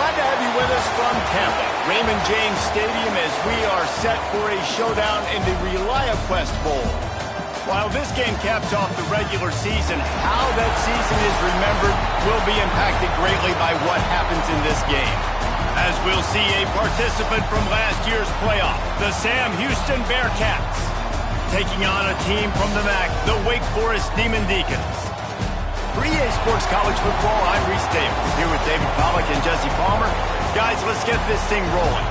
Glad to have you with us from Tampa, Raymond James Stadium, as we are set for a showdown in the ReliaQuest Bowl. While this game caps off the regular season, how that season is remembered will be impacted greatly by what happens in this game. As we'll see a participant from last year's playoff, the Sam Houston Bearcats, taking on a team from the MAC, the Wake Forest Demon Deacons. For EA Sports College Football, I'm Reese Davis, here with David Pollack and Jesse Palmer. Guys, let's get this thing rolling.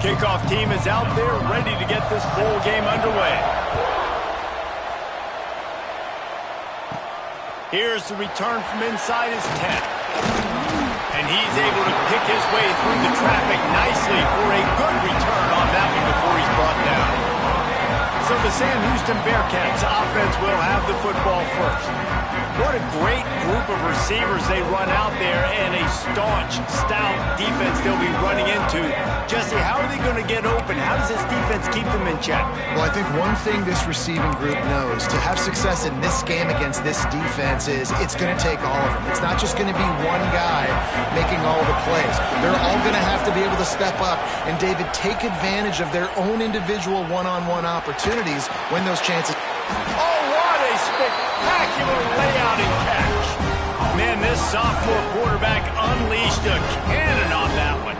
Kickoff team is out there ready to get this bowl game underway. Here's the return from inside his 10. And he's able to pick his way through the traffic nicely for a good return on that one before he's brought down. So the Sam Houston Bearcats offense will have the football first. What a great group of receivers they run out there, and a staunch, stout defense they'll be running into. Jesse, how are they going to get open? How does this defense keep them in check? Well, I think one thing this receiving group knows to have success in this game against this defense is it's going to take all of them. It's not just going to be one guy making all the plays. They're all going to have to be able to step up and, David, take advantage of their own individual one-on-one opportunities when those chances... Oh, what a spectacular layout and catch. Man, this sophomore quarterback unleashed a cannon on that one.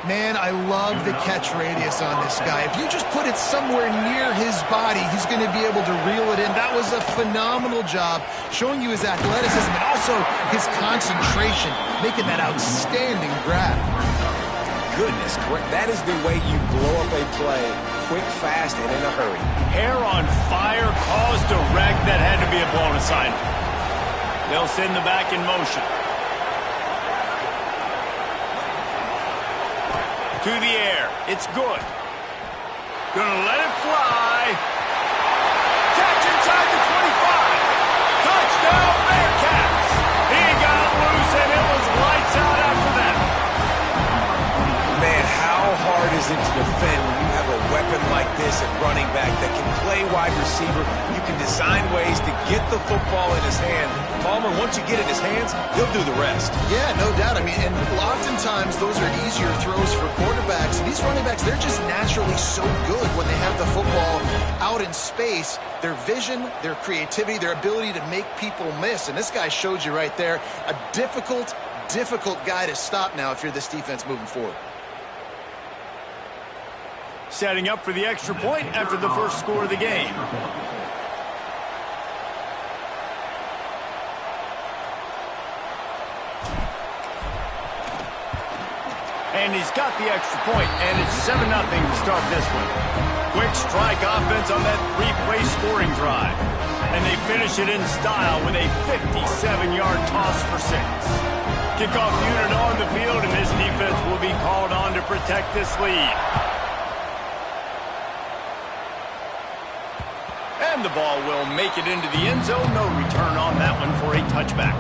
Man, I love the catch radius on this guy. If you just put it somewhere near his body, he's going to be able to reel it in. That was a phenomenal job, showing you his athleticism and also his concentration, making that outstanding grab. Goodness, that is the way you blow up a play, quick, fast, and in a hurry. Hair on fire caused a wreck that had to be a blown assignment. They'll send the back in motion. To the air. It's good. Gonna let it fly. Catch inside the 25. Touchdown, Bearcats. He got loose, and it was lights out after that. Man, how hard is it to defend when you have a weapon like this at running back that can play wide receiver? You can design ways to get the football in his hand. Palmer, once you get it in his hands, he'll do the rest. Yeah, no doubt. I mean, and oftentimes those are easier throws for quarterbacks. These running backs, they're just naturally so good when they have the football out in space. Their vision, their creativity, their ability to make people miss. And this guy showed you right there, a difficult guy to stop now if you're this defense moving forward. Setting up for the extra point after the first score of the game. And he's got the extra point, and it's 7-0 to start this one. Quick strike offense on that three-play scoring drive. And they finish it in style with a 57-yard toss for 6. Kickoff unit on the field, and this defense will be called on to protect this lead. And the ball will make it into the end zone. No return on that one for a touchback.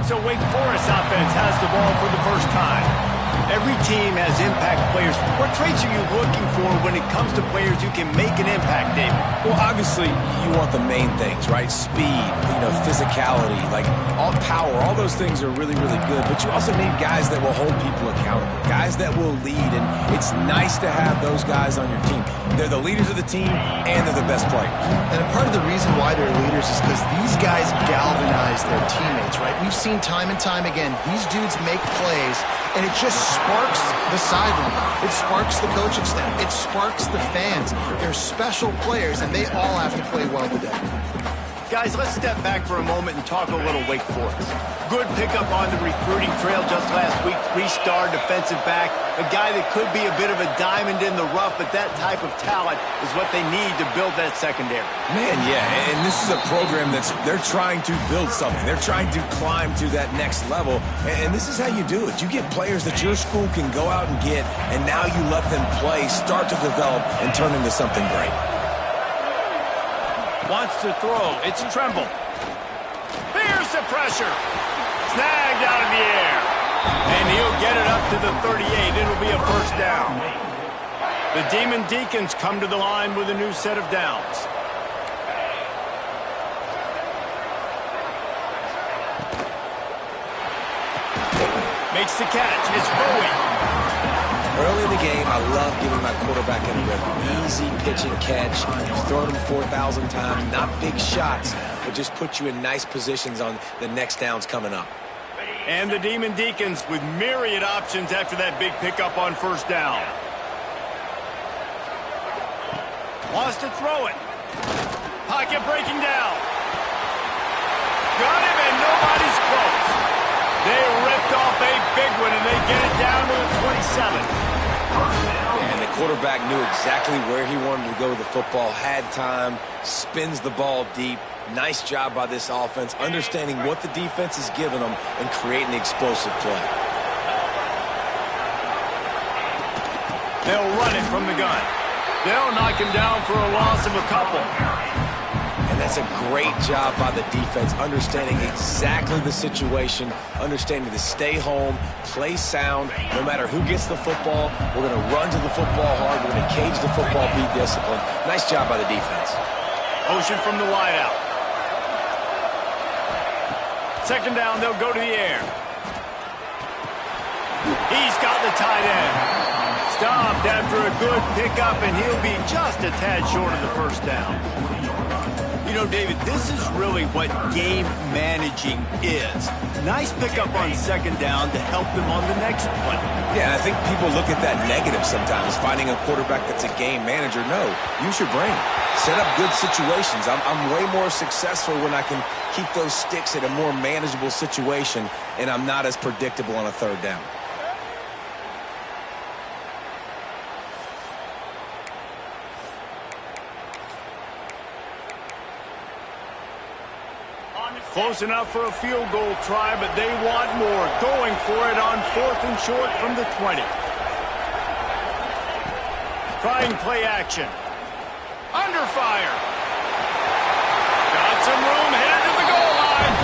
So Wake Forest offense has the ball for the first time. Every team has impact players. What traits are you looking for when it comes to players who can make an impact, David? Well, obviously, you want the main things, right? Speed, physicality, like all power, all those things are really, really good. But you also need guys that will hold people accountable, guys that will lead. And it's nice to have those guys on your team. They're the leaders of the team, and they're the best players. And part of the reason why they're leaders is because these guys galvanize their teammates, right? We've seen time and time again, these dudes make plays, and it just sparks the sideline. It sparks the coaching staff. It sparks the fans. They're special players, and they all have to play well today. Guys, let's step back for a moment and talk a little Wake Forest. Good pickup on the recruiting trail just last week. 3-star defensive back. A guy that could be a bit of a diamond in the rough, but that type of talent is what they need to build that secondary. Man, yeah, and this is a program they're trying to build something. They're trying to climb to that next level, and this is how you do it. You get players that your school can go out and get, and now you let them play, start to develop, and turn into something great. Wants to throw. It's Tremble. Here's the pressure. Snagged out of the air. And he'll get it up to the 38. It'll be a first down. The Demon Deacons come to the line with a new set of downs. Makes the catch. It's Bowie. Early in the game, I love giving my quarterback a rhythm. Easy pitch and catch. You've thrown him 4,000 times. Not big shots, but just put you in nice positions on the next downs coming up. And the Demon Deacons with myriad options after that big pickup on first down. Wants to throw it. Pocket breaking down. Got him, and nobody's close. They ripped off a big one, and they get it down to the 27. And the quarterback knew exactly where he wanted to go with the football, had time, spins the ball deep. Nice job by this offense, understanding what the defense is giving them and creating the explosive play. They'll run it from the gun. They'll knock him down for a loss of a couple. And that's a great job by the defense, understanding exactly the situation, understanding to stay home, play sound. No matter who gets the football, we're going to run to the football hard. We're going to cage the football, be disciplined. Nice job by the defense. Motion from the wideout. Second down, they'll go to the air. He's got the tight end. Stopped after a good pickup, and he'll be just a tad short of the first down. You know, David, this is really what game managing is. Nice pickup on second down to help them on the next play. Yeah, I think people look at that negative sometimes, finding a quarterback that's a game manager. No, use your brain. Set up good situations. I'm way more successful when I can keep those sticks at a more manageable situation, and I'm not as predictable on a third down. Close enough for a field goal try, but they want more. Going for it on 4th and short from the 20. Trying play action. Under fire. Got some room, headed to the goal line.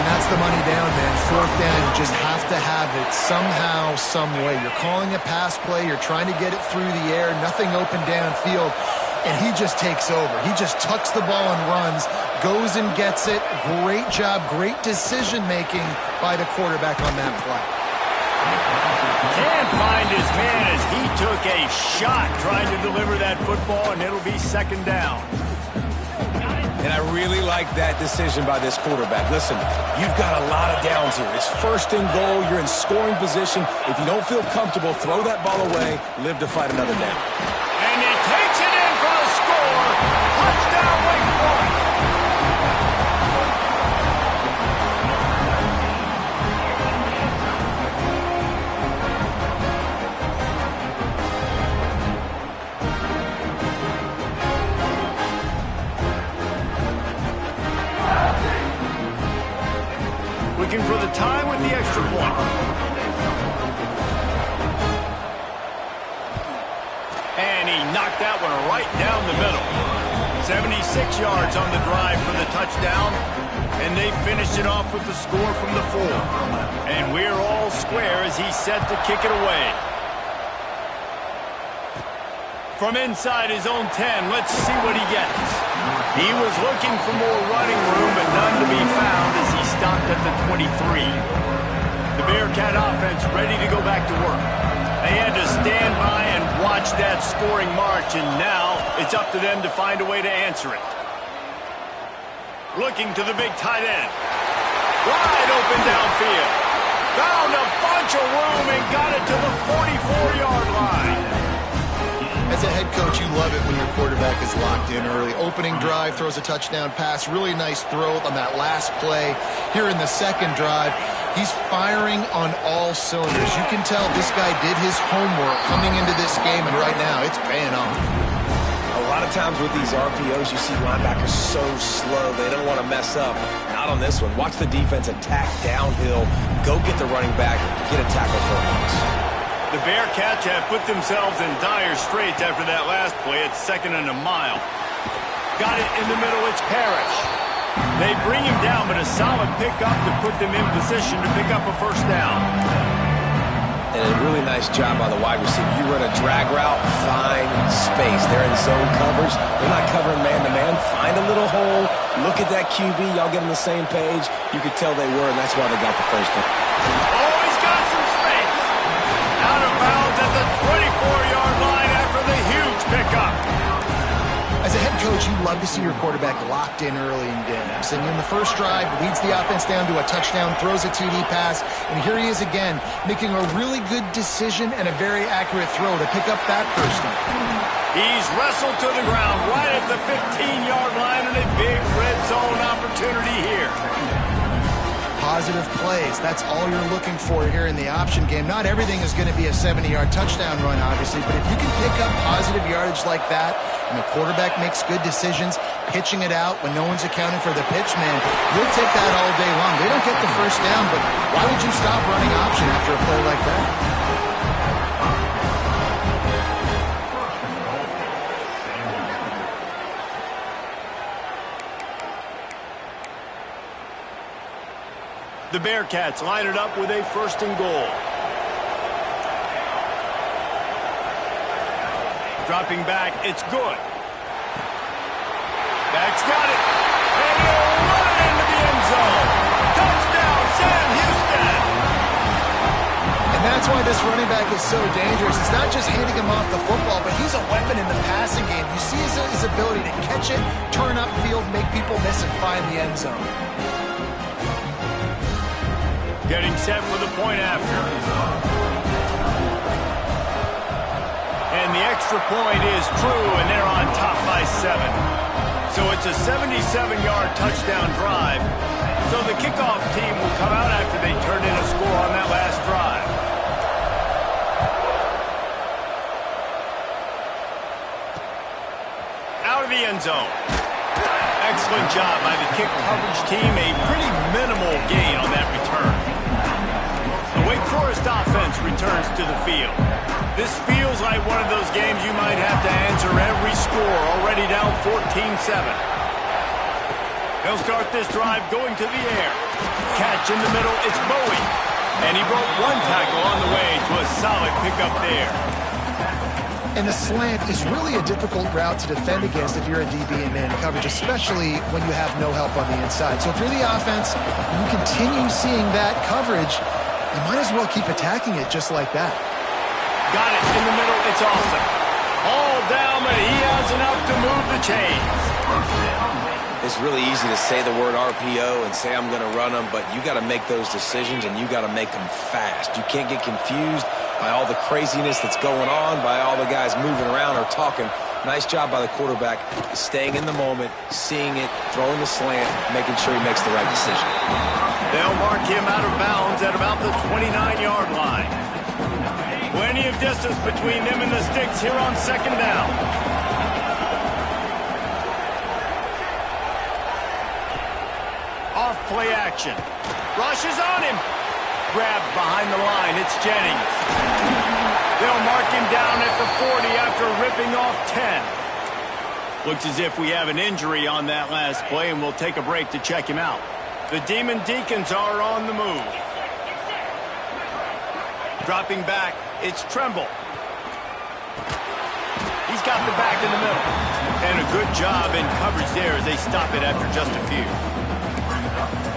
And that's the money down, man. 4th down, you just have to have it somehow, some way. You're calling a pass play. You're trying to get it through the air. Nothing open downfield. And he just takes over. He just tucks the ball and runs, goes and gets it. Great job, great decision-making by the quarterback on that play. Can't find his man as he took a shot trying to deliver that football, and it'll be second down. And I really like that decision by this quarterback. Listen, you've got a lot of downs here. It's first and goal. You're in scoring position. If you don't feel comfortable, throw that ball away. Live to fight another down. And he takes it in for a score. Touchdown, Wake Forest. Looking for the tie with the extra point. And he knocked that one right down the middle. 76 yards on the drive for the touchdown. And they finished it off with the score from the 4. And we're all square as he's set to kick it away. From inside his own 10, let's see what he gets. He was looking for more running room, but none to be found as he stopped at the 23. The Bearcat offense ready to go back to work. They had to stand by and watch that scoring march, and now it's up to them to find a way to answer it. Looking to the big tight end. Wide open downfield. Found a bunch of room and got it to the 44-yard line. As a head coach, you love it when your quarterback is locked in early. Opening drive, throws a touchdown pass. Really nice throw on that last play. Here in the second drive, he's firing on all cylinders. You can tell this guy did his homework coming into this game, and right now it's paying off. A lot of times with these RPOs, you see linebackers so slow. They don't want to mess up. Not on this one. Watch the defense attack downhill. Go get the running back. Get a tackle for a loss. The Bearcats have put themselves in dire straits after that last play. It's 2nd and a mile. Got it in the middle, it's Parrish. They bring him down, but a solid pickup to put them in position to pick up a first down. And a really nice job by the wide receiver. You run a drag route, find space. They're in zone coverage. They're not covering man-to-man. Find a little hole. Look at that QB. Y'all get on the same page. You could tell they were, and that's why they got the first down. Oh, he's got some space. Out of bounds at the 24-yard line after the huge pickup. As a head coach, you love to see your quarterback locked in early in games. And in the first drive, leads the offense down to a touchdown, throws a TD pass, and here he is again, making a really good decision and a very accurate throw to pick up that first down. He's wrestled to the ground right at the 15-yard line and a big red zone opportunity here. Positive plays. That's all you're looking for here in the option game. Not everything is going to be a 70-yard touchdown run, obviously, but if you can pick up positive yardage like that and the quarterback makes good decisions, pitching it out when no one's accounting for the pitch man, you'll take that all day long. They don't get the first down, but why would you stop running option after a play like that? The Bearcats line it up with a first and goal. Dropping back, it's good. Back's got it. And he'll run it into the end zone. Touchdown, Sam Houston. And that's why this running back is so dangerous. It's not just handing him off the football, but he's a weapon in the passing game. You see his ability to catch it, turn upfield, make people miss, and find the end zone. Getting set for the point after. And the extra point is true, and they're on top by 7. So it's a 77-yard touchdown drive. So the kickoff team will come out after they turn in a score on that last drive. Out of the end zone. Excellent job by the kick coverage team. A pretty minimal gain on that return. The Wake Forest offense returns to the field. This feels like one of those games you might have to answer every score, already down 14-7. They'll start this drive going to the air. Catch in the middle, it's Bowie. And he broke one tackle on the way to a solid pickup there. And the slant is really a difficult route to defend against if you're a DB in man coverage, especially when you have no help on the inside. So if you're the offense, you continue seeing that coverage, you might as well keep attacking it just like that. Got it in the middle, it's awesome. All down, but he has enough to move the chains. It's really easy to say the word RPO and say I'm going to run them, but you got to make those decisions and you got to make them fast. You can't get confused by all the craziness that's going on, by all the guys moving around or talking. Nice job by the quarterback, staying in the moment, seeing it, throwing the slant, making sure he makes the right decision. They'll mark him out of bounds at about the 29-yard line. Plenty of distance between them and the sticks here on second down. Off play action. Rush is on him. Grabbed behind the line. It's Jennings. They'll mark him down at the 40 after ripping off 10. Looks as if we have an injury on that last play, and we'll take a break to check him out. The Demon Deacons are on the move. Dropping back, it's Tremble. He's got the back in the middle. And a good job in coverage there as they stop it after just a few.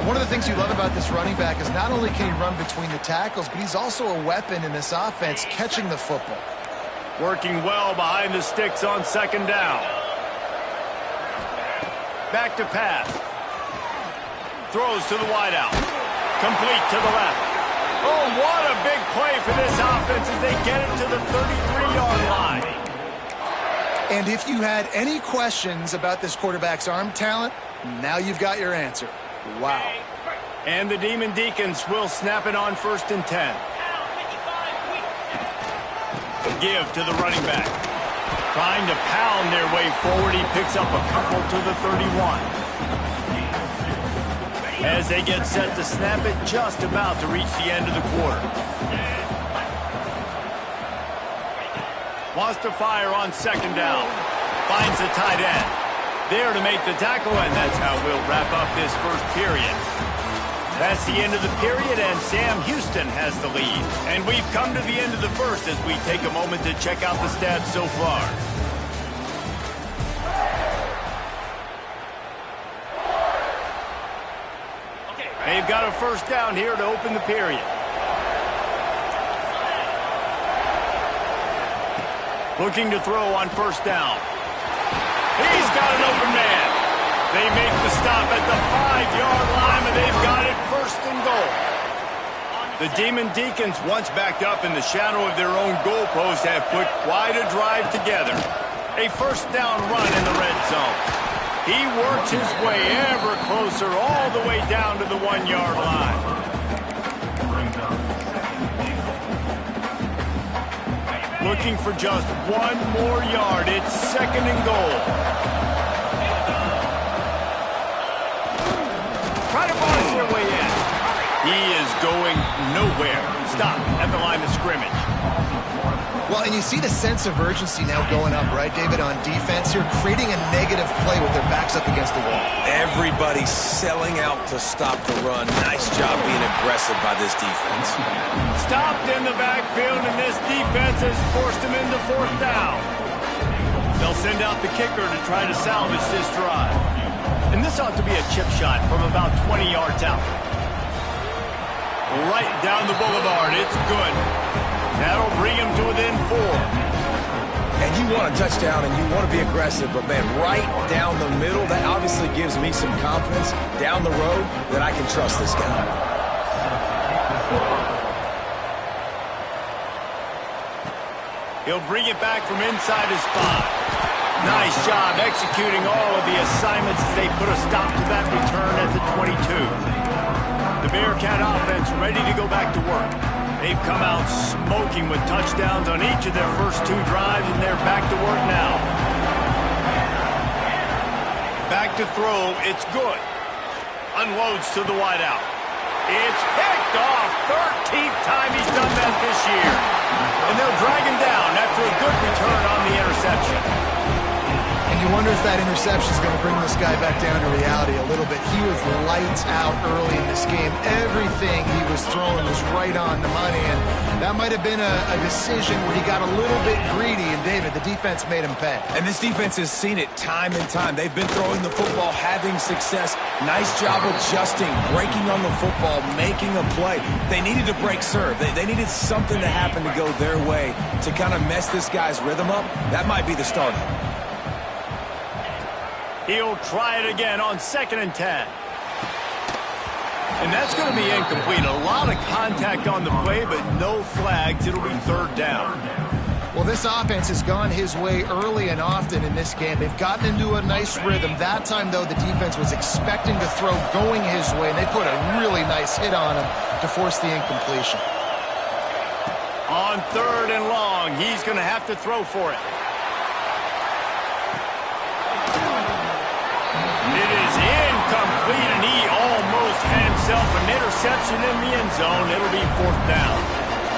One of the things you love about this running back is not only can he run between the tackles, but he's also a weapon in this offense catching the football. Working well behind the sticks on second down. Back to pass. Throws to the wideout. Complete to the left. Oh, what a big play for this offense as they get it to the 33-yard line. And if you had any questions about this quarterback's arm talent, now you've got your answer. Wow. And the Demon Deacons will snap it on 1st and 10. Give to the running back. Trying to pound their way forward. He picks up a couple to the 31. As they get set to snap it, just about to reach the end of the quarter. Wants to fire on second down. Finds the tight end. there to make the tackle, and that's how we'll wrap up this first period. That's the end of the period, and Sam Houston has the lead. And we've come to the end of the first as we take a moment to check out the stats so far. They've got a first down here to open the period. Looking to throw on first down. He's got an open man. They make the stop at the 5-yard line, and they've got it first and goal. The Demon Deacons, once backed up in the shadow of their own goalpost, have put quite a drive together. A first down run in the red zone. He works his way ever closer all the way down to the 1-yard line. Looking for just one more yard. It's second and goal. Try to box their way in. He is going nowhere. Stop at the line of scrimmage. Well, and you see the sense of urgency now going up, right, David, on defense here, creating a negative play with their backs up against the wall. Everybody's selling out to stop the run. Nice job being aggressive by this defense. Stopped in the backfield, and this defense has forced him into fourth down. They'll send out the kicker to try to salvage this drive. And this ought to be a chip shot from about 20 yards out. Right down the boulevard. It's good. That'll bring him to within 4. And you want a touchdown and you want to be aggressive, but man, right down the middle, that obviously gives me some confidence down the road that I can trust this guy. He'll bring it back from inside his 5. Nice job executing all of the assignments as they put a stop to that return at the 22. The Bearcat offense ready to go back to work. They've come out smoking with touchdowns on each of their first 2 drives, and they're back to work now. Back to throw. It's good. Unloads to the wideout. It's picked off. 13th time he's done that this year. And they'll drag him down after a good return on the interception. And you wonder if that interception is going to bring this guy back down to reality a little bit. He was lights out early in this game. Everything he was throwing was right on the money, and that might have been a decision where he got a little bit greedy, and David, the defense made him pay. And this defense has seen it time and time. They've been throwing the football, having success. Nice job adjusting, breaking on the football, making a play. They needed to break serve. They needed something to happen to go their way to kind of mess this guy's rhythm up. That might be the start of it. He'll try it again on 2nd and 10. And that's going to be incomplete. A lot of contact on the play, but no flags. It'll be 3rd down. Well, this offense has gone his way early and often in this game. They've gotten into a nice rhythm. That time, though, the defense was expecting to throw going his way, and they put a really nice hit on him to force the incompletion. On 3rd and long, he's going to have to throw for it. It is incomplete, and he almost had himself an interception in the end zone. It'll be 4th down.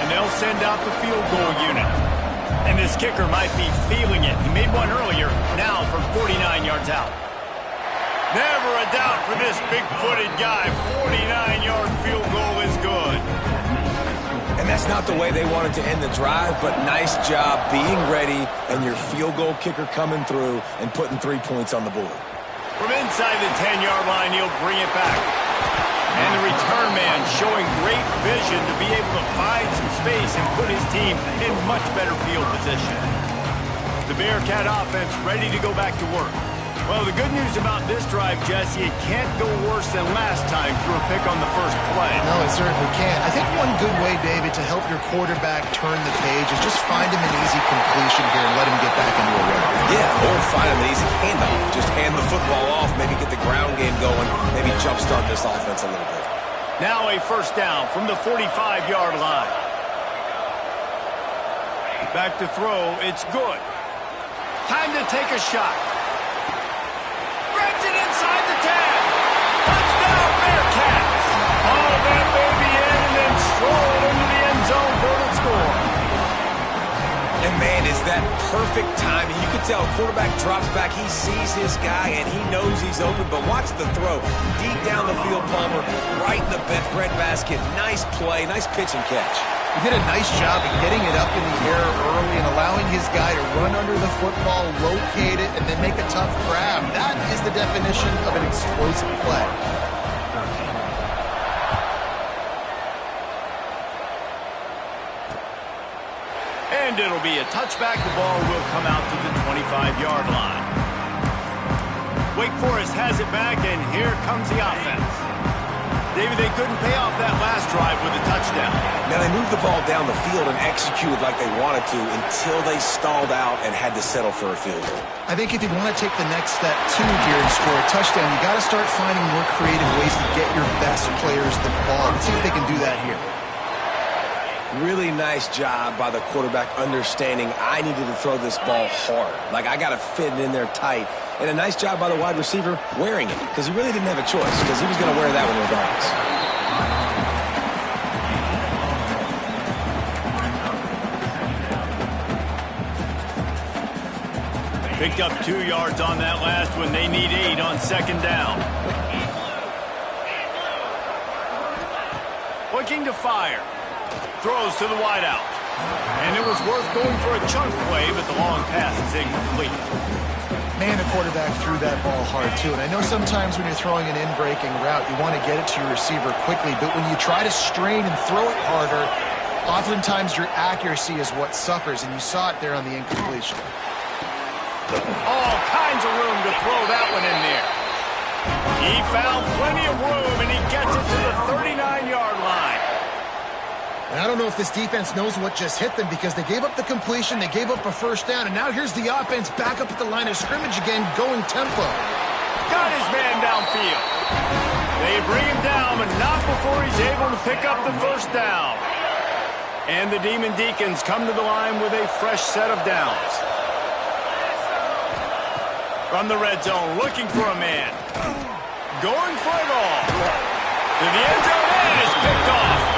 And they'll send out the field goal unit. And this kicker might be feeling it. He made one earlier, now from 49 yards out. Never a doubt for this big-footed guy. 49-yard field goal is good. And that's not the way they wanted to end the drive, but nice job being ready and your field goal kicker coming through and putting 3 points on the board. From inside the 10-yard line, he'll bring it back. And the return man showing great vision to be able to find some space and put his team in much better field position. The Bearcat offense ready to go back to work. Well, the good news about this drive, Jesse, it can't go worse than last time through a pick on the first play. No, it certainly can't. I think one good way, David, to help your quarterback turn the page is just find him an easy completion here and let him get back into a rhythm. Yeah, or find him an easy handoff. Just hand the football off, maybe get the ground game going, maybe jumpstart this offense a little bit. Now a first down from the 45-yard line. Back to throw. It's good. Time to take a shot. It inside the 10. Touchdown, Bearcats. All that baby in and then strolled into the end zone for the score. And man, is that That perfect timing. You can tell quarterback drops back. He sees his guy, and he knows he's open. But watch the throw. Deep down the field, Palmer, right in the breadbasket. Nice play, nice pitch and catch. He did a nice job of getting it up in the air early and allowing his guy to run under the football, locate it, and then make a tough grab. That is the definition of an explosive play. And it'll be a touchback. The ball will come out to the 25-yard line. Wake Forest has it back, and here comes the offense. David, they couldn't pay off that last drive with a touchdown. Now, they moved the ball down the field and executed like they wanted to until they stalled out and had to settle for a field goal. I think if you want to take the next step, too, here and score a touchdown, you got to start finding more creative ways to get your best players the ball. Let's see if they can do that here. Really nice job by the quarterback understanding I needed to throw this ball hard. Like, I got to fit it in there tight. And a nice job by the wide receiver wearing it, because he really didn't have a choice, because he was going to wear that one regardless. Picked up 2 yards on that last one. They need 8 on second down. Looking to fire. Throws to the wideout. And it was worth going for a chunk play, but the long pass is incomplete. Man, the quarterback threw that ball hard, too. And I know sometimes when you're throwing an in-breaking route, you want to get it to your receiver quickly. But when you try to strain and throw it harder, oftentimes your accuracy is what suffers. And you saw it there on the incompletion. All kinds of room to throw that one in there. He found plenty of room, and he gets it to the 39-yard line. And I don't know if this defense knows what just hit them, because they gave up the completion, they gave up a first down, and now here's the offense back up at the line of scrimmage again, going tempo. Got his man downfield. They bring him down, but not before he's able to pick up the first down. And the Demon Deacons come to the line with a fresh set of downs. From the red zone, looking for a man. Going for it all. To the end zone, and it's picked off.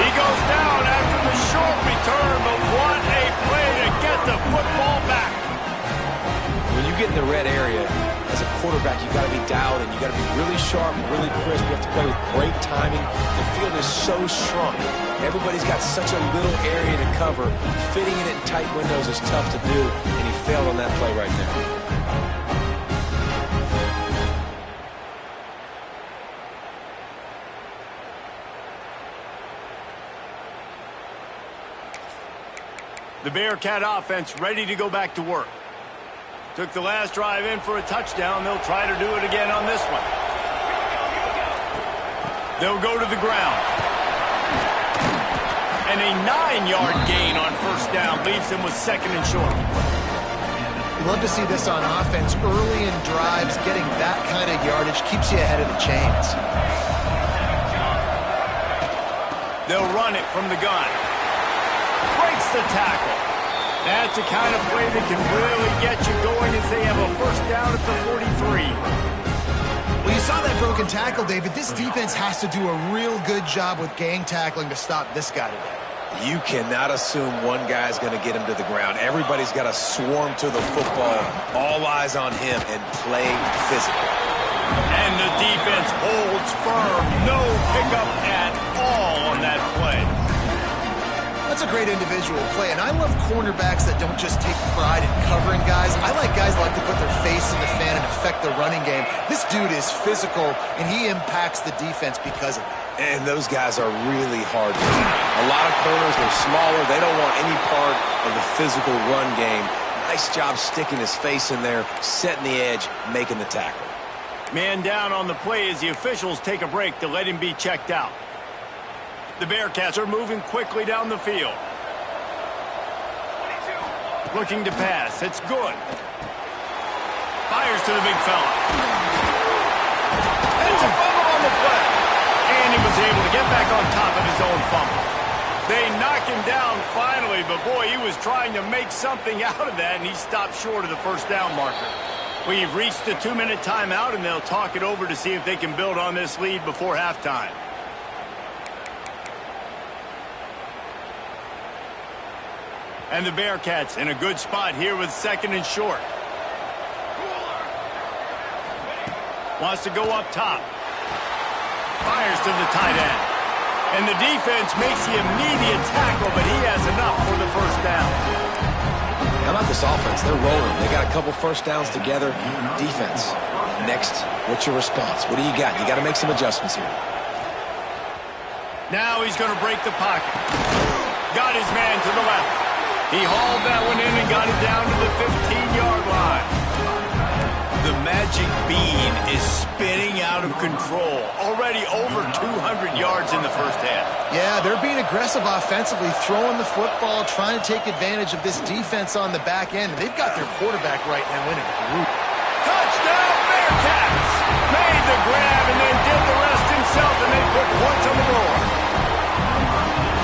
He goes down after the short return, but what a play to get the football back. When you get in the red area, as a quarterback, you got to be dialed in. You got to be really sharp, really crisp. You have to play with great timing. The field is so shrunk. Everybody's got such a little area to cover. Fitting it in tight windows is tough to do, and he failed on that play right there. The Bearcat offense ready to go back to work. Took the last drive in for a touchdown. They'll try to do it again on this one. They'll go to the ground. And a 9-yard gain on first down leaves them with second and short. You love to see this on offense. Early in drives, getting that kind of yardage keeps you ahead of the chains. They'll run it from the gun. Breaks the tackle. That's the kind of play that can really get you going as they have a first down at the 43. Well, you saw that broken tackle, David. This defense has to do a real good job with gang tackling to stop this guy today. You cannot assume one guy's going to get him to the ground. Everybody's got to swarm to the football, all eyes on him, and play physical. And the defense holds firm. No pickup at all on that play. That's a great individual play, and I love cornerbacks that don't just take pride in covering guys. I like guys that like to put their face in the fan and affect the running game. This dude is physical, and he impacts the defense because of it. And those guys are really hard to beat. A lot of corners, they're smaller. They don't want any part of the physical run game. Nice job sticking his face in there, setting the edge, making the tackle. Man down on the play as the officials take a break to let him be checked out. The Bearcats are moving quickly down the field. Looking to pass. It's good. Fires to the big fella. It's a fumble on the play. And he was able to get back on top of his own fumble. They knock him down finally, but boy, he was trying to make something out of that, and he stopped short of the first down marker. We've reached the 2-minute timeout, and they'll talk it over to see if they can build on this lead before halftime. And the Bearcats in a good spot here with second and short. Wants to go up top. Fires to the tight end. And the defense makes the immediate tackle, but he has enough for the first down. How about this offense? They're rolling. They got a couple first downs together. Defense. Next, what's your response? What do you got? You got to make some adjustments here. Now he's going to break the pocket. Got his man to the left. He hauled that one in and got it down to the 15-yard line. The magic bean is spinning out of control. Already over 200 yards in the first half. Yeah, they're being aggressive offensively, throwing the football, trying to take advantage of this defense on the back end. They've got their quarterback right now in a group. Touchdown, Bearcats! Made the grab and then did the rest himself, and they put points on the board.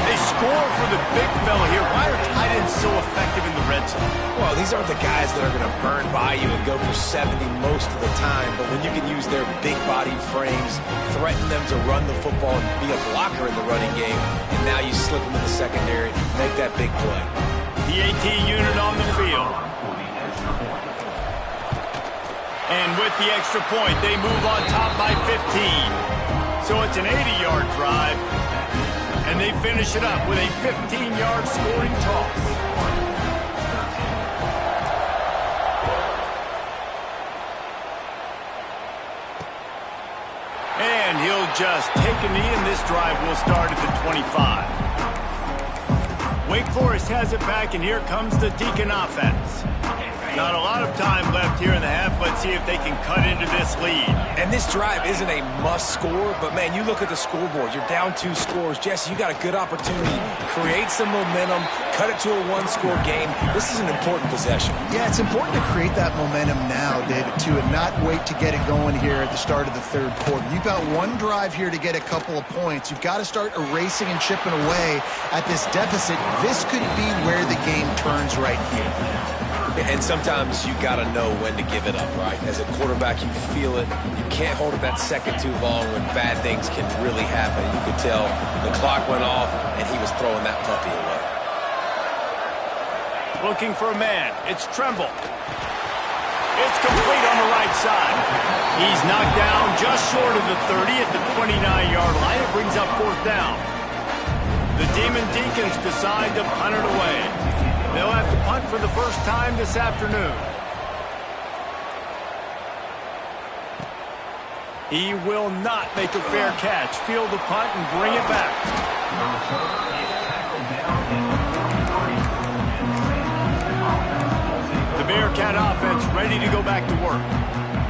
They score for the big fella here. Why are tight ends so effective in the red zone? Well, these aren't the guys that are going to burn by you and go for 70 most of the time, but when you can use their big-bodied frames, threaten them to run the football and be a blocker in the running game, and now you slip them in the secondary, make that big play. The AT unit on the field. And with the extra point, they move on top by 15. So it's an 80-yard drive. And they finish it up with a 15-yard scoring toss. And he'll just take a knee, and this drive will start at the 25. Wake Forest has it back, and here comes the Deacon offense. Not a lot of time left here in the half. Let's see if they can cut into this lead. And this drive isn't a must score, but man, you look at the scoreboard. You're down 2 scores. Jesse, you got a good opportunity. Create some momentum. Cut it to a 1-score game. This is an important possession. Yeah, it's important to create that momentum now, David, too, and not wait to get it going here at the start of the third quarter. You've got one drive here to get a couple of points. You've got to start erasing and chipping away at this deficit. This could be where the game turns right here. And sometimes you got to know when to give it up, right? As a quarterback, you feel it. You can't hold it that second too long when bad things can really happen. You could tell the clock went off, and he was throwing that puppy away. Looking for a man. It's Tremble. It's complete on the right side. He's knocked down just short of the 30 at the 29-yard line. It brings up fourth down. The Demon Deacons decide to punt it away. They'll have to punt for the first time this afternoon. He will not make a fair catch. Field the punt and bring it back. The Bearcat offense ready to go back to work.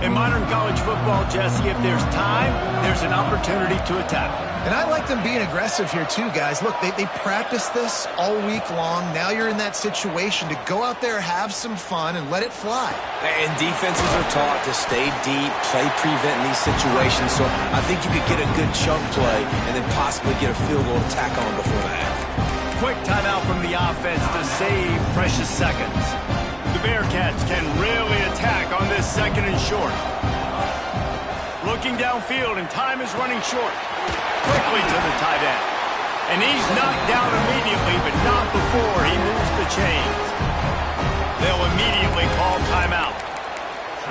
In modern college football, Jesse, if there's time, there's an opportunity to attack. And I like them being aggressive here too, guys. Look, they practice this all week long. Now you're in that situation to go out there, have some fun, and let it fly. And defenses are taught to stay deep, play prevent in these situations. So I think you could get a good chunk play and then possibly get a field goal to tack on before the half. Quick timeout from the offense to save precious seconds. The Bearcats can really attack on this second and short. Looking downfield, and time is running short. Quickly to the tight end. And he's knocked down immediately, but not before he moves the chains. They'll immediately call timeout.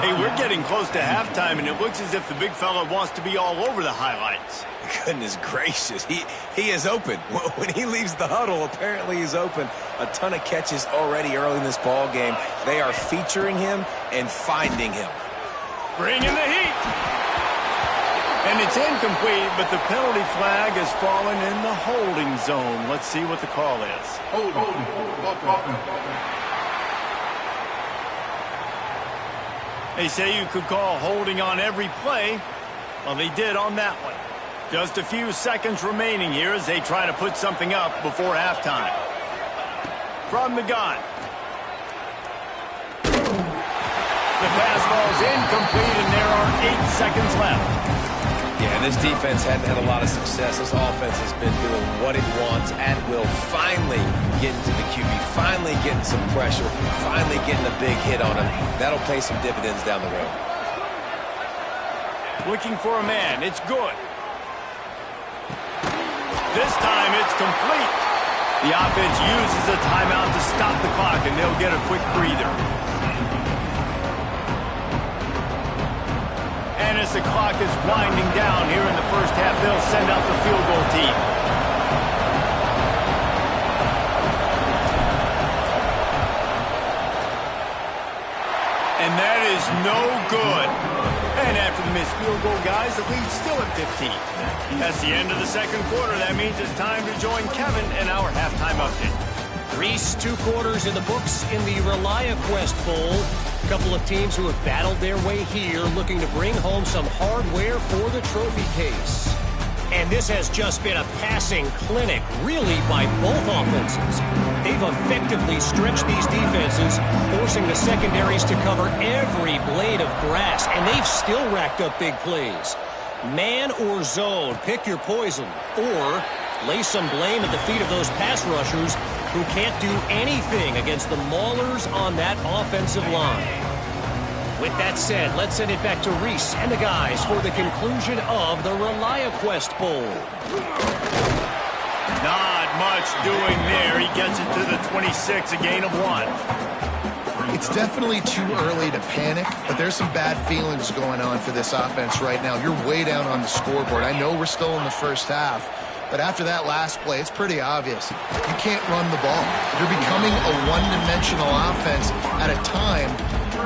Hey, we're getting close to halftime, and it looks as if the big fella wants to be all over the highlights. Goodness gracious, he is open. When he leaves the huddle, apparently he's open. A ton of catches already early in this ball game. They are featuring him and finding him. Bringing the heat. And it's incomplete, but the penalty flag has fallen in the holding zone. Let's see what the call is. They say you could call holding on every play. Well, they did on that one. Just a few seconds remaining here as they try to put something up before halftime. From the gun. The pass falls incomplete, and there are 8 seconds left. Yeah, this defense hadn't had a lot of success. This offense has been doing what it wants at will. Finally getting to the QB, finally getting some pressure, finally getting a big hit on him. That'll pay some dividends down the road. Looking for a man. It's good. This time it's complete. The offense uses a timeout to stop the clock, and they'll get a quick breather. And as the clock is winding down here in the first half, they'll send out the field goal team. And that is no good. And after the missed field goal, guys, the lead's still at 15. That's the end of the second quarter. That means it's time to join Kevin in our halftime update. Reese, 2 quarters in the books in the ReliaQuest Bowl. A couple of teams who have battled their way here, looking to bring home some hardware for the trophy case. And this has just been a passing clinic, really, by both offenses. They've effectively stretched these defenses, forcing the secondaries to cover every blade of grass, and they've still racked up big plays. Man or zone, pick your poison, or lay some blame at the feet of those pass rushers who can't do anything against the maulers on that offensive line. With that said, let's send it back to Reese and the guys for the conclusion of the ReliaQuest Bowl. Not much doing there. He gets it to the 26, a gain of 1. It's definitely too early to panic, but there's some bad feelings going on for this offense right now. You're way down on the scoreboard. I know we're still in the first half, but after that last play, it's pretty obvious. You can't run the ball. You're becoming a one-dimensional offense at a time,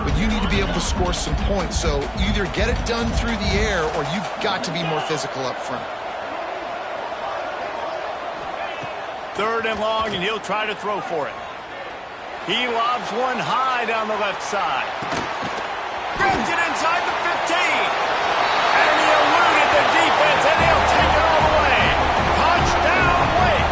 but you need to be able to score some points. So either get it done through the air or you've got to be more physical up front. 3rd and long, and he'll try to throw for it. He lobs one high down the left side. Grabs it inside the 15. And he eluded the defense, and he'll take it all the way. Touchdown, Wake.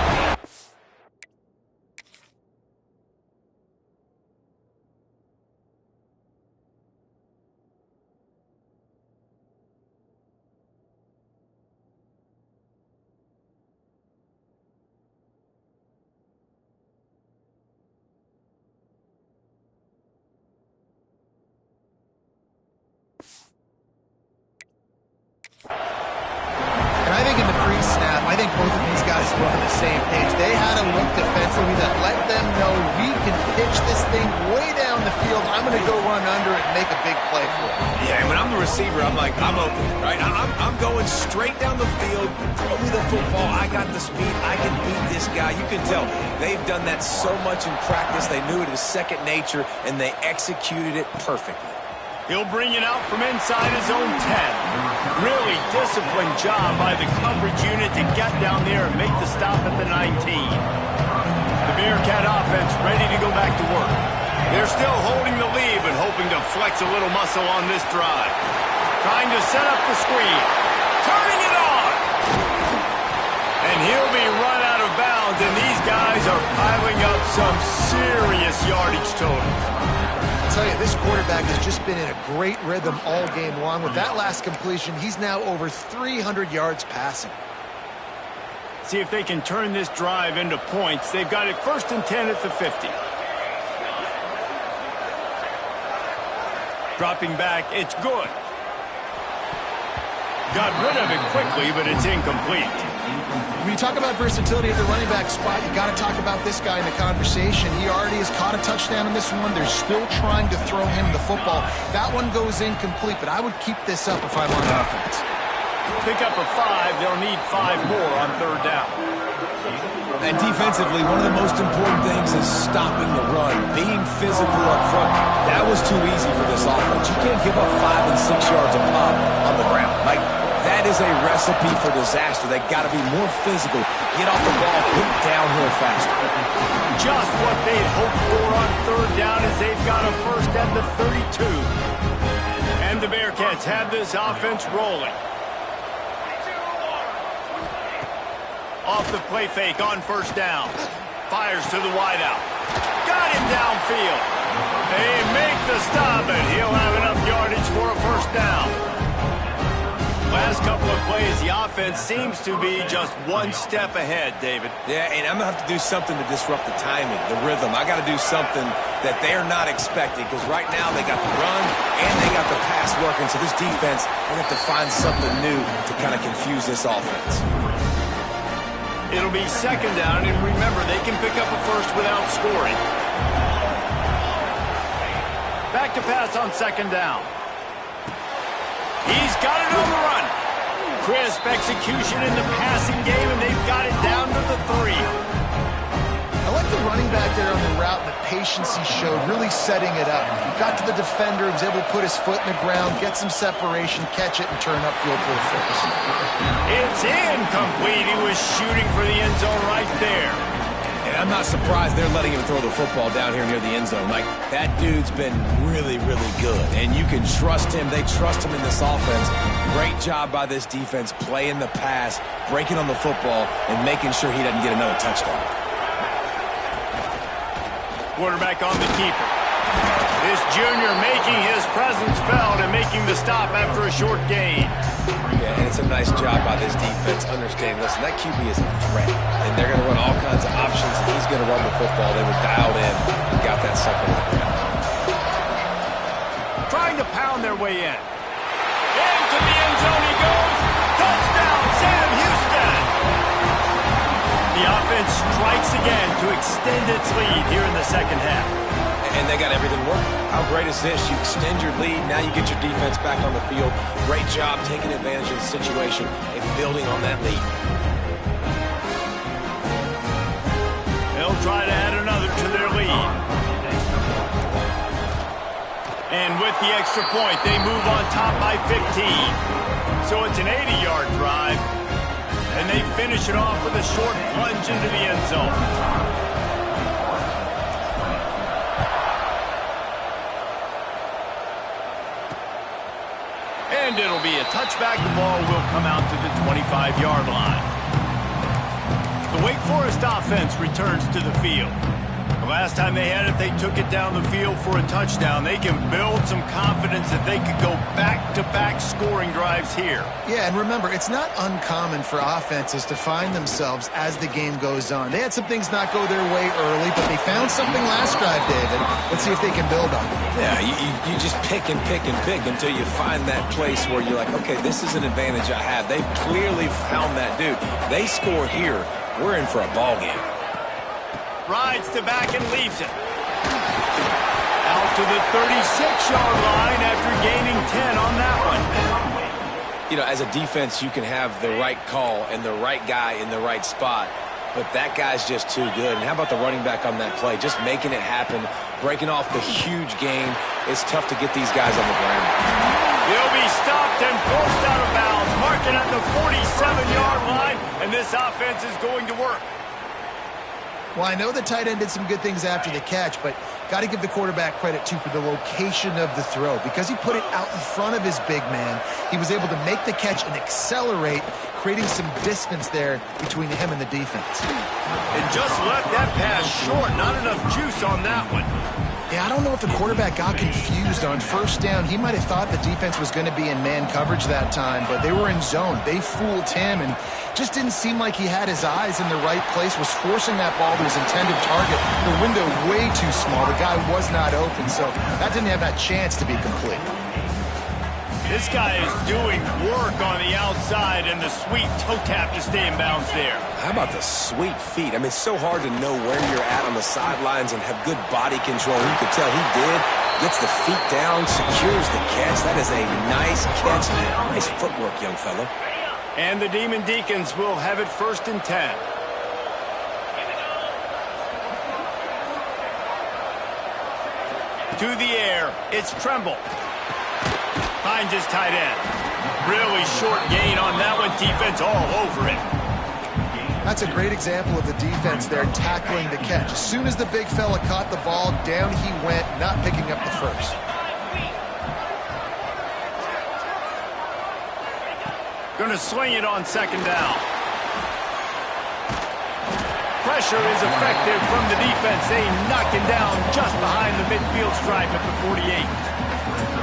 And I think in the pre-snap, I think both of these guys were on the same page. They had a look defensively that let them know we can pitch this thing way down the field. I'm going to go run under it and make a big play for it. Yeah, and when I'm the receiver, I'm like, I'm open, right? I'm going straight down the field. Throw me the football. I got the speed. I can beat this guy. You can tell they've done that so much in practice. They knew it was second nature, and they executed it perfectly. He'll bring it out from inside his own 10. Really disciplined job by the coverage unit to get down there and make the stop at the 19. The Bearcat offense ready to go back to work. They're still holding the lead, but hoping to flex a little muscle on this drive. Trying to set up the screen. Turning it on! And he'll be run out of bounds, and these guys are piling up some serious yardage totals. I'll tell you, this quarterback has just been in a great rhythm all game long. With that last completion, he's now over 300 yards passing. See if they can turn this drive into points. They've got it 1st and 10 at the 50. Dropping back, it's good. Got rid of it quickly, but it's incomplete. When you talk about versatility at the running back spot, you got to talk about this guy in the conversation. He already has caught a touchdown in this one. They're still trying to throw him the football. That one goes incomplete, but I would keep this up if I'm on offense. Pick up a 5. They'll need 5 more on 3rd down. And defensively, one of the most important things is stopping the run, being physical up front. That was too easy for this offense. You can't give up 5 and 6 yards a pop on the ground. Like, that is a recipe for disaster. They got to be more physical, get off the ball, hit downhill faster. Just what they'd hoped for on 3rd down as they've got a first at the 32. And the Bearcats have this offense rolling. Off the play fake on 1st down. Fires to the wideout. Got him downfield. They make the stop, and he'll have enough yardage for a 1st down. Last couple of plays, the offense seems to be just one step ahead, David. Yeah, and I'm going to have to do something to disrupt the timing, the rhythm. I got to do something that they're not expecting, because right now they got the run and they got the pass working. So this defense, they have to find something new to kind of confuse this offense. It'll be second down, and remember, they can pick up a first without scoring. Back to pass on second down. He's got it on the run. Crisp execution in the passing game, and they've got it down to the 3. I like the running back there on the route and the patience he showed, really setting it up. He got to the defender, was able to put his foot in the ground, get some separation, catch it, and turn upfield for the first. It's incomplete. He was shooting for the end zone right there. And I'm not surprised they're letting him throw the football down here near the end zone. Like, that dude's been really, really good. And you can trust him. They trust him in this offense. Great job by this defense playing the pass, breaking on the football, and making sure he doesn't get another touchdown. Quarterback on the keeper. This junior making his presence felt and making the stop after a short gain. Yeah, and it's a nice job by this defense understanding, listen, that QB is a threat, and they're going to run all kinds of options, and he's going to run the football. They were dialed in and got that sucker to the ground. Trying to pound their way in. Into the end zone he goes. Touchdown, Sam Houston. The offense strikes again to extend its lead here in the second half. And they got everything working. How great is this? You extend your lead, now you get your defense back on the field. Great job taking advantage of the situation and building on that lead. They'll try to add another to their lead. And with the extra point, they move on top by 15. So it's an 80-yard drive. And they finish it off with a short plunge into the end zone. And it'll be a touchback. The ball will come out to the 25-yard line. The Wake Forest offense returns to the field. The last time they had it, they took it down the field for a touchdown. They can build some confidence that they could go back-to-back scoring drives here. Yeah, and remember, it's not uncommon for offenses to find themselves as the game goes on. They had some things not go their way early, but they found something last drive, David. Let's see if they can build on it. Yeah, you just pick and pick and pick until you find that place where you're like, okay, this is an advantage I have. They've clearly found that dude. They score here, we're in for a ball game. Rides to back and leaves it. Out to the 36-yard line after gaining 10 on that one. You know, as a defense, you can have the right call and the right guy in the right spot, but that guy's just too good. And how about the running back on that play? Just making it happen, breaking off the huge gain. It's tough to get these guys on the ground. He'll be stopped and forced out of bounds, marking at the 47-yard line, and this offense is going to work. Well, I know the tight end did some good things after the catch, but got to give the quarterback credit, too, for the location of the throw. Because he put it out in front of his big man, he was able to make the catch and accelerate, creating some distance there between him and the defense. And just left that pass short. Not enough juice on that one. Yeah, I don't know if the quarterback got confused on first down. He might have thought the defense was going to be in man coverage that time, but they were in zone. They fooled him and just didn't seem like he had his eyes in the right place, was forcing that ball to his intended target. The window way too small. The guy was not open, so that didn't have that chance to be complete. This guy is doing work on the outside and the sweet toe tap to stay in bounds there. How about the sweet feet? I mean, it's so hard to know where you're at on the sidelines and have good body control. You could tell he did. Gets the feet down, secures the catch. That is a nice catch. Nice footwork, young fella. And the Demon Deacons will have it 1st and 10. To the air, it's Tremble. Finds his tight end. Really short gain on that one. Defense all over it. That's a great example of the defense there tackling the catch. As soon as the big fella caught the ball, down he went, not picking up the first. Going to swing it on second down. Pressure is effective from the defense. They knock him down just behind the midfield stripe at the 48.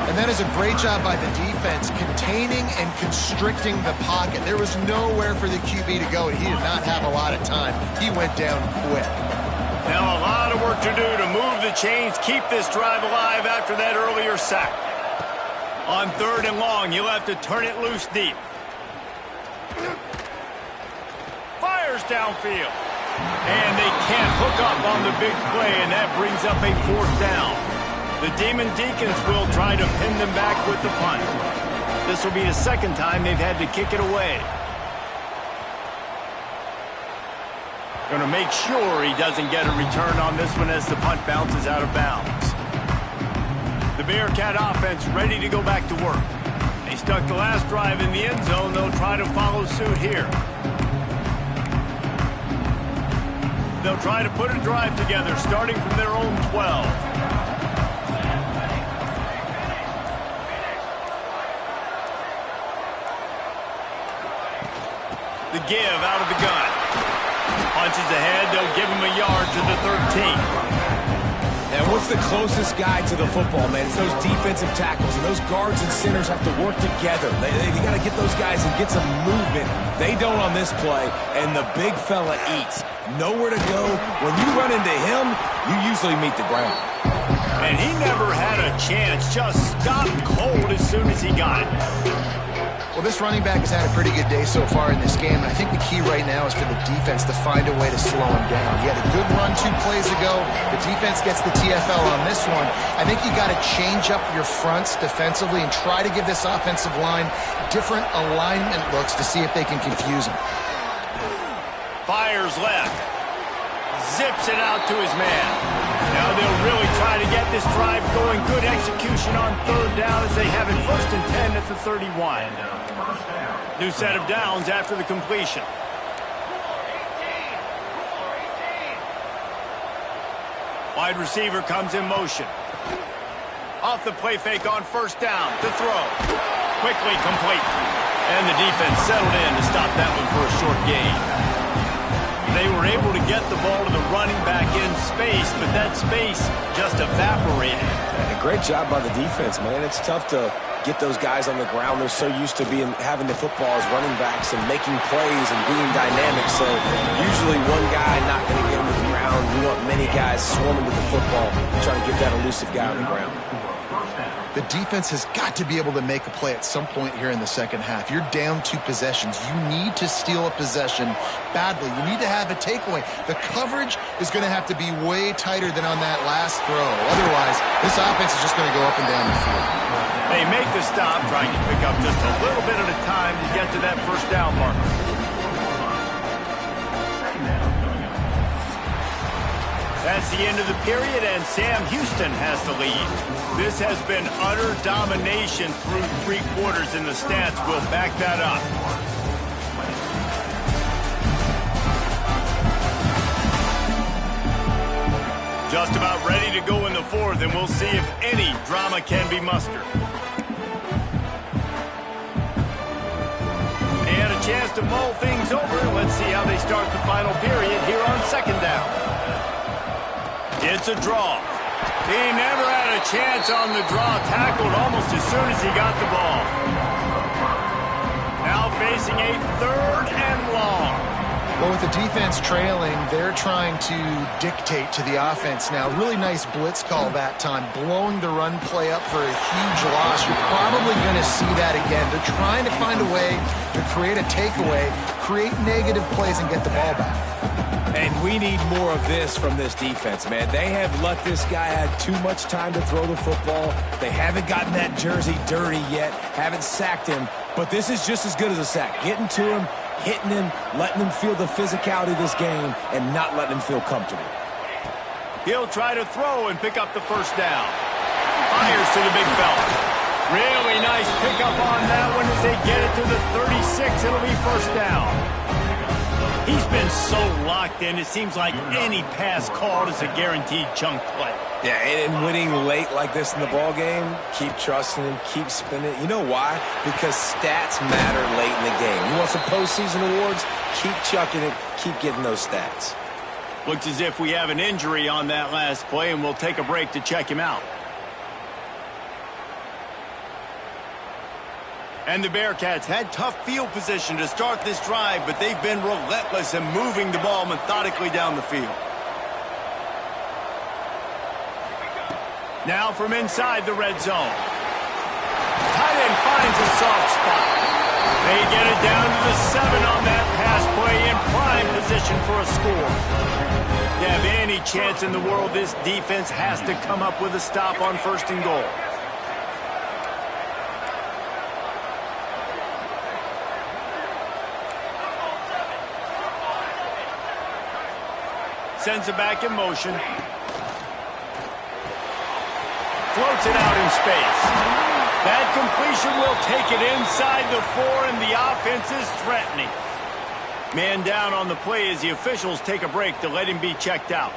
And that is a great job by the defense, containing and constricting the pocket. There was nowhere for the QB to go, and he did not have a lot of time. He went down quick. Now a lot of work to do to move the chains, keep this drive alive after that earlier sack. On 3rd and long, you'll have to turn it loose deep. Fires fires downfield. And they can't hook up on the big play, and that brings up a 4th down. The Demon Deacons will try to pin them back with the punt. This will be the 2nd time they've had to kick it away. Going to make sure he doesn't get a return on this one as the punt bounces out of bounds. The Bearcat offense ready to go back to work. They stuck the last drive in the end zone. They'll try to follow suit here. They'll try to put a drive together starting from their own 12. The give out of the gun. Punches ahead, they'll give him a yard to the 13. And what's the closest guy to the football, man? It's those defensive tackles, and those guards and centers have to work together. They got to get those guys and get some movement. They don't on this play, and the big fella eats. Nowhere to go. When you run into him, you usually meet the ground. And he never had a chance. Just stopped cold as soon as he got it. Well, this running back has had a pretty good day so far in this game, and I think the key right now is for the defense to find a way to slow him down. He had a good run 2 plays ago. The defense gets the TFL on this one. I think you got to change up your fronts defensively and try to give this offensive line different alignment looks to see if they can confuse him. Fires left. Zips it out to his man. Now they'll really try to get this drive going. Good execution on 3rd down as they have it 1st and 10 at the 31. New set of downs after the completion. Wide receiver comes in motion. Off the play fake on 1st down. To throw. Quickly complete. And the defense settled in to stop that one for a short gain. They were able to get the ball to the running back in space, but that space just evaporated. And a great job by the defense, man. It's tough to get those guys on the ground. They're so used to having the football as running backs and making plays and being dynamic. So usually one guy not going to get him to the ground. You want many guys swarming with the football, trying to get that elusive guy on the ground. The defense has got to be able to make a play at some point here in the 2nd half. You're down 2 possessions. You need to steal a possession badly. You need to have a takeaway. The coverage is going to have to be way tighter than on that last throw. Otherwise, this offense is just going to go up and down the field. They make the stop, trying to pick up just a little bit at a time to get to that 1st down marker. That's the end of the period, and Sam Houston has the lead. This has been utter domination through 3 quarters, and the stats will back that up. Just about ready to go in the 4th, and we'll see if any drama can be mustered. They had a chance to mull things over. Let's see how they start the final period here on 2nd down. It's a draw. He never had a chance on the draw. Tackled almost as soon as he got the ball. Now facing a 3rd and long. Well, with the defense trailing, they're trying to dictate to the offense now. Really nice blitz call that time, blowing the run play up for a huge loss. You're probably going to see that again. They're trying to find a way to create a takeaway, create negative plays, and get the ball back. And we need more of this from this defense, man. They have let this guy have too much time to throw the football. They haven't gotten that jersey dirty yet, haven't sacked him. But this is just as good as a sack. Getting to him, hitting him, letting him feel the physicality of this game, and not letting him feel comfortable. He'll try to throw and pick up the 1st down. Fires to the big fella. Really nice pickup on that one as they get it to the 36. It'll be 1st down. He's been so locked in, it seems like any pass called is a guaranteed chunk play. Yeah, and winning late like this in the ball game, keep trusting him, keep spinning. You know why? Because stats matter late in the game. You want some postseason awards? Keep chucking it, keep getting those stats. Looks as if we have an injury on that last play, and we'll take a break to check him out. And the Bearcats had tough field position to start this drive, but they've been relentless in moving the ball methodically down the field. Now from inside the red zone. Tight end finds a soft spot. They get it down to the 7 on that pass play in prime position. position for a score. To have any chance in the world, this defense has to come up with a stop on 1st and goal. Sends it back in motion. Floats it out in space. That completion will take it inside the 4, and the offense is threatening. Man down on the play as the officials take a break to let him be checked out.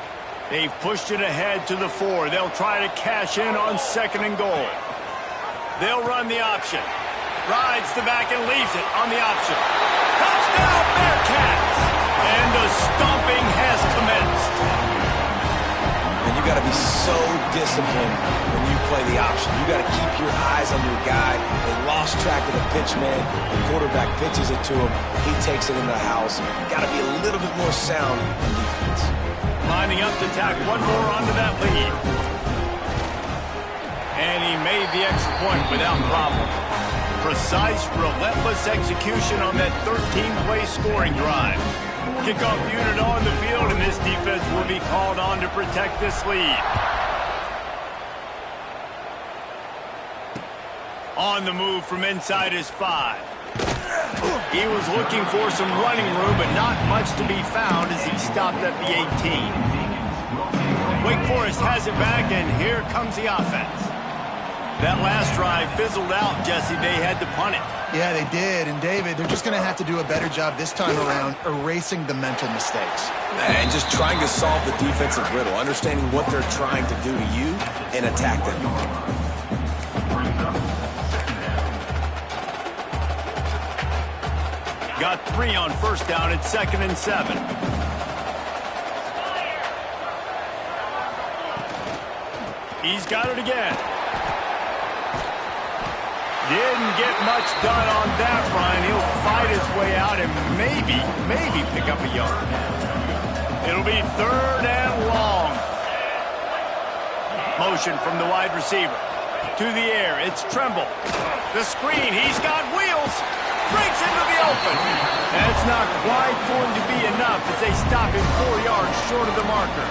They've pushed it ahead to the 4. They'll try to cash in on 2nd and goal. They'll run the option. Rides the back and leaves it on the option. Touchdown, Bearcats! And the stomping has commenced. And you got to be so disciplined when you play the option. You got to keep your eyes on your guy. They lost track of the pitch man. The quarterback pitches it to him. He takes it in the house. Got to be a little bit more sound on defense. Lining up to tack one more onto that lead. And he made the extra point without problem. Precise, relentless execution on that 13-play scoring drive. Kickoff unit on the field, and this defense will be called on to protect this lead. On the move from inside his 5. He was looking for some running room, but not much to be found as he stopped at the 18. Wake Forest has it back, and here comes the offense. That last drive fizzled out, Jesse. They had to punt it. Yeah, they did. And, David, they're just going to have to do a better job this time around erasing the mental mistakes. And just trying to solve the defensive riddle, understanding what they're trying to do to you and attack them. Got 3 on 1st down at 2nd and 7. He's got it again. Didn't get much done on that run. He'll fight his way out and maybe pick up a yard. It'll be 3rd and long. Motion from the wide receiver. To the air, it's Tremble. The screen, he's got wheels. Breaks into the open. That's not quite going to be enough as they stop him 4 yards short of the marker.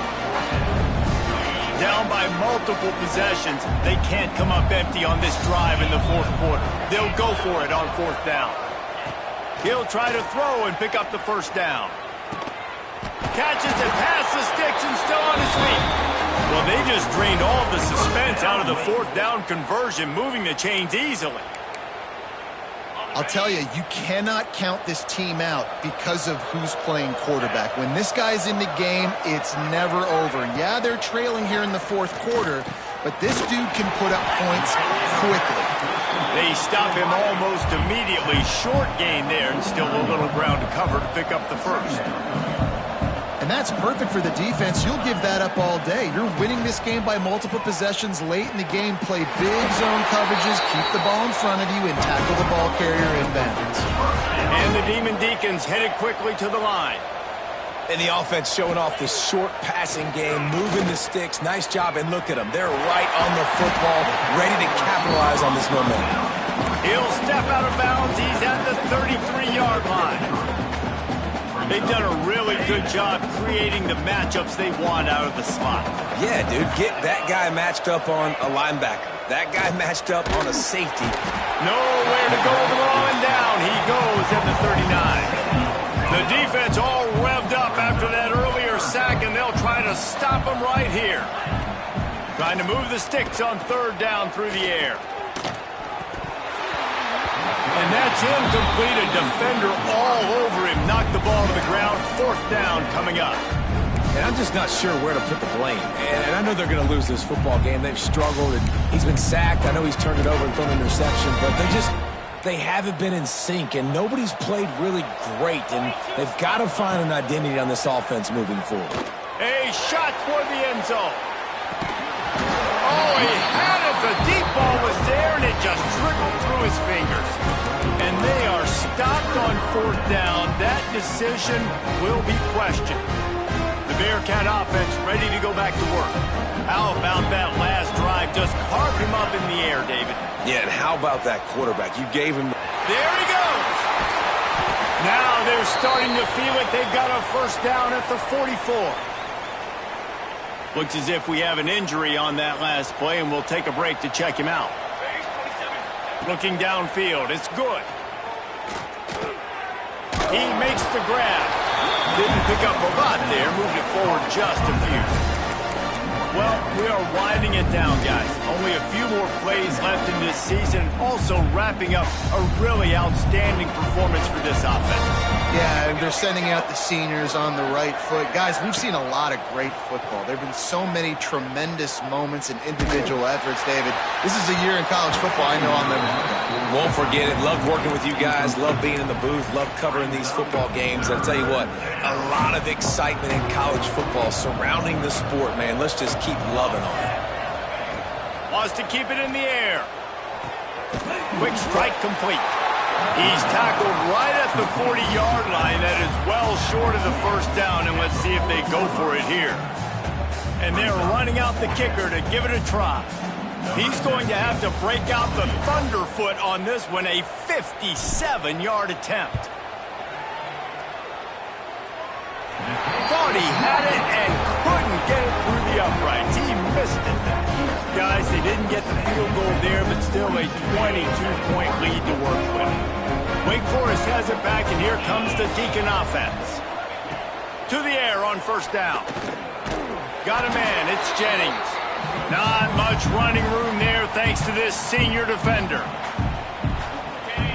Down by multiple possessions, they can't come up empty on this drive in the 4th quarter. They'll go for it on 4th down. He'll try to throw and pick up the 1st down. Catches it past the sticks and still on his feet. Well, they just drained all the suspense out of the 4th down conversion, moving the chains easily. I'll tell you, you cannot count this team out because of who's playing quarterback. When this guy's in the game, it's never over. Yeah, they're trailing here in the 4th quarter, but this dude can put up points quickly. They stop him almost immediately. Short gain there, and still a little ground to cover to pick up the 1st. And that's perfect for the defense. You'll give that up all day. You're winning this game by multiple possessions late in the game. Play big zone coverages, keep the ball in front of you, and tackle the ball carrier in bounds. And the Demon Deacons headed quickly to the line. And the offense showing off this short passing game, moving the sticks. Nice job, and look at them. They're right on the football, ready to capitalize on this momentum. He'll step out of bounds. He's at the 33-yard line. They've done a really good job creating the matchups they want out of the slot. Yeah, dude, get that guy matched up on a linebacker. That guy matched up on a safety. Nowhere to go throwing down. He goes at the 39. The defense all revved up after that earlier sack, and they'll try to stop him right here. Trying to move the sticks on 3rd down through the air. And that's incomplete. A defender all over him. Knocked the ball to the ground. 4th down coming up. And I'm just not sure where to put the blame. And I know they're going to lose this football game. They've struggled, and he's been sacked. I know he's turned it over and thrown an interception, but they haven't been in sync, and nobody's played really great, and they've got to find an identity on this offense moving forward. A shot toward the end zone. Oh, he had it. The deep ball was there, and it just trickled through his fingers. And they are stopped on 4th down. That decision will be questioned. The Bearcat offense ready to go back to work. How about that last drive? Just carved him up in the air, David. Yeah, and how about that quarterback? You gave him... There he goes. Now they're starting to feel it. They've got a first down at the 44. Looks as if we have an injury on that last play, and we'll take a break to check him out. Looking downfield. It's good. He makes the grab. Didn't pick up a lot there. Moved it forward just a few. Well, we are winding it down, guys. Only a few more plays left in this season. Also wrapping up a really outstanding performance for this offense. Yeah, and they're sending out the seniors on the right foot. Guys, we've seen a lot of great football. There have been so many tremendous moments and individual efforts, David. This is a year in college football I know I'll never forget. Won't forget it. Loved working with you guys. Loved being in the booth. Loved covering these football games. I'll tell you what, a lot of excitement in college football surrounding the sport, man. Let's just keep loving on it. Wants to keep it in the air. Quick strike complete. He's tackled right at the 40-yard line. That is well short of the first down, and let's see if they go for it here. And they're running out the kicker to give it a try. He's going to have to break out the thunderfoot on this one, a 57-yard attempt. Thought he had it and couldn't get it through the uprights. He missed it. Guys, they didn't get the field goal there, but still a 22-point lead to work with. Wake Forest has it back, and here comes the Deacon offense. To the air on first down. Got a man. It's Jennings. Not much running room there thanks to this senior defender.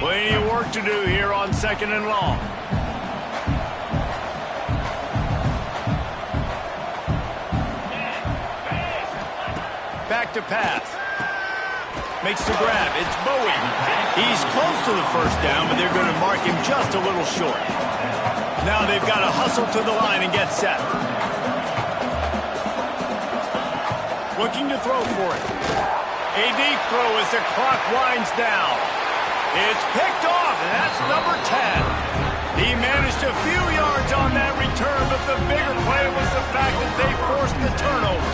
Plenty of work to do here on second and long. Back to pass. Makes the grab. It's Bowie. He's close to the first down, but they're going to mark him just a little short. Now they've got to hustle to the line and get set. Looking to throw for it. A deep throw as the clock winds down. It's picked off, and that's number 10. He managed a few yards on that return, but the bigger play was the fact that they forced the turnover.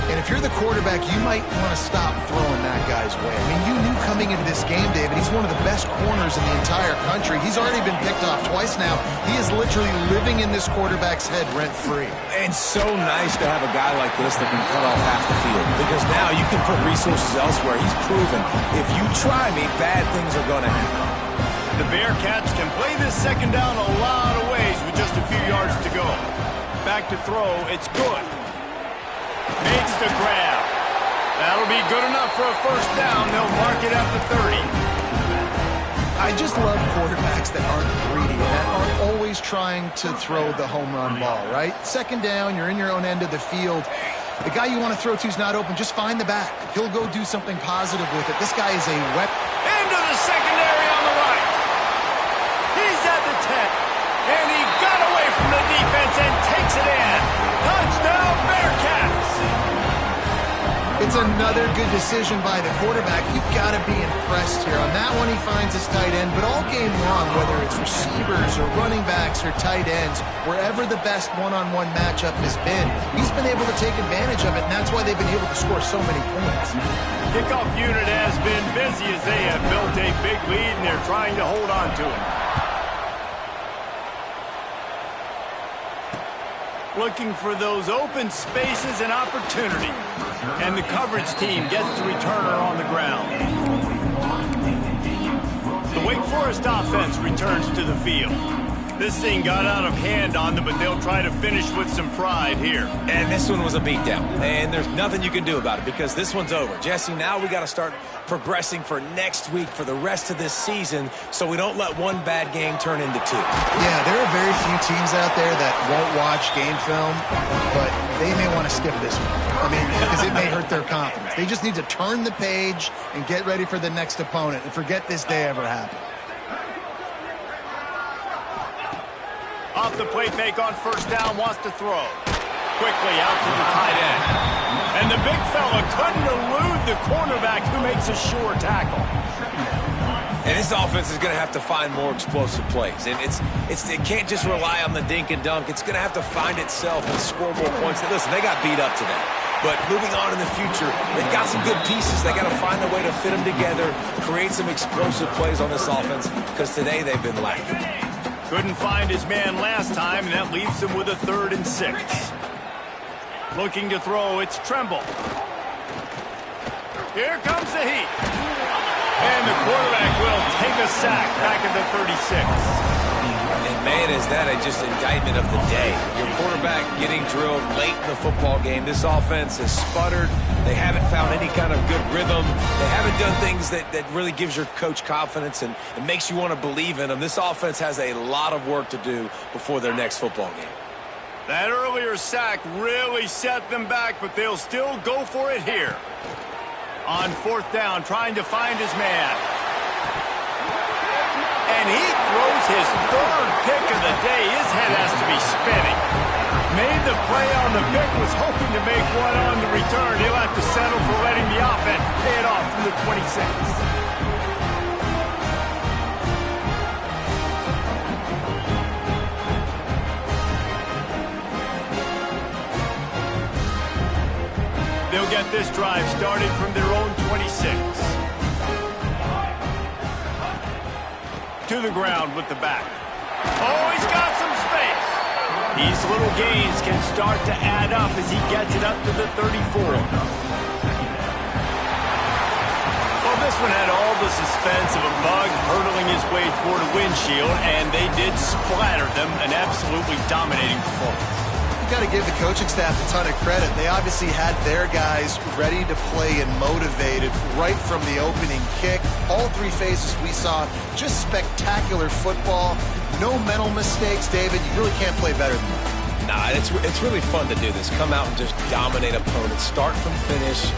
And if you're the quarterback, you might want to stop throwing that guy's way. I mean, you knew coming into this game, David, he's one of the best corners in the entire country. He's already been picked off twice now. He is literally living in this quarterback's head rent-free. And so nice to have a guy like this that can cut off half the field, because now you can put resources elsewhere. He's proven if you try me, bad things are going to happen. The Bearcats can play this second down a lot of ways with just a few yards to go. Back to throw. It's good. Makes the grab. That'll be good enough for a first down. They'll mark it at the 30. I just love quarterbacks that aren't greedy, that aren't always trying to throw the home run ball, right? Second down, you're in your own end of the field. The guy you want to throw to is not open. Just find the back. He'll go do something positive with it. This guy is a weapon. Into the secondary on the right. He's at the 10. And he got away from the defense and takes it in. Touchdown, Bearcats! It's another good decision by the quarterback. You've got to be impressed here. On that one, he finds his tight end, but all game long, whether it's receivers or running backs or tight ends, wherever the best one-on-one matchup has been, he's been able to take advantage of it, and that's why they've been able to score so many points. Kickoff unit has been busy as they have built a big lead, and they're trying to hold on to it. Looking for those open spaces and opportunity. And the coverage team gets the returner on the ground. The Wake Forest offense returns to the field. This thing got out of hand on them, but they'll try to finish with some pride here. And this one was a beatdown, and there's nothing you can do about it because this one's over. Jesse, now we got to start progressing for next week for the rest of this season so we don't let one bad game turn into two. Yeah, there are very few teams out there that won't watch game film, but they may want to skip this one. I mean, because it may hurt their confidence. They just need to turn the page and get ready for the next opponent and forget this day ever happened. Off the play fake on first down, wants to throw. Quickly out to the tight end. And the big fella couldn't elude the cornerback who makes a sure tackle. And this offense is going to have to find more explosive plays. And it can't just rely on the dink and dunk. It's going to have to find itself and score more points. Listen, they got beat up today. But moving on in the future, they've got some good pieces. They got to find a way to fit them together, create some explosive plays on this offense, because today they've been lacking. Couldn't find his man last time, and that leaves him with a 3rd and 6. Looking to throw, it's Tremble. Here comes the heat. And the quarterback will take a sack back at the 36. And man, is that just indictment of the day. Your quarterback getting drilled late in the football game. This offense has sputtered. They haven't found any kind of good rhythm. They haven't done things that really gives your coach confidence and it makes you want to believe in them. This offense has a lot of work to do before their next football game. That earlier sack really set them back, but they'll still go for it here. On 4th down, trying to find his man. And he throws his 3rd pick of the day. His head has to be spinning. Made the play on the pick, was hoping to make one on the return. He'll have to settle for letting the offense pay it off from the 26. They'll get this drive started from their own 26. To the ground with the back. Oh, he's got some space. These little gains can start to add up as he gets it up to the 34. Well, this one had all the suspense of a bug hurtling his way toward a windshield, and they did splatter them, an absolutely dominating performance. Got to give the coaching staff a ton of credit. They obviously had their guys ready to play and motivated right from the opening kick. All 3 phases we saw, just spectacular football. No mental mistakes, David. You really can't play better than that. Nah, it's really fun to do this. Come out and just dominate opponents. Start from finish.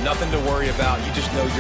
Nothing to worry about. You just know you're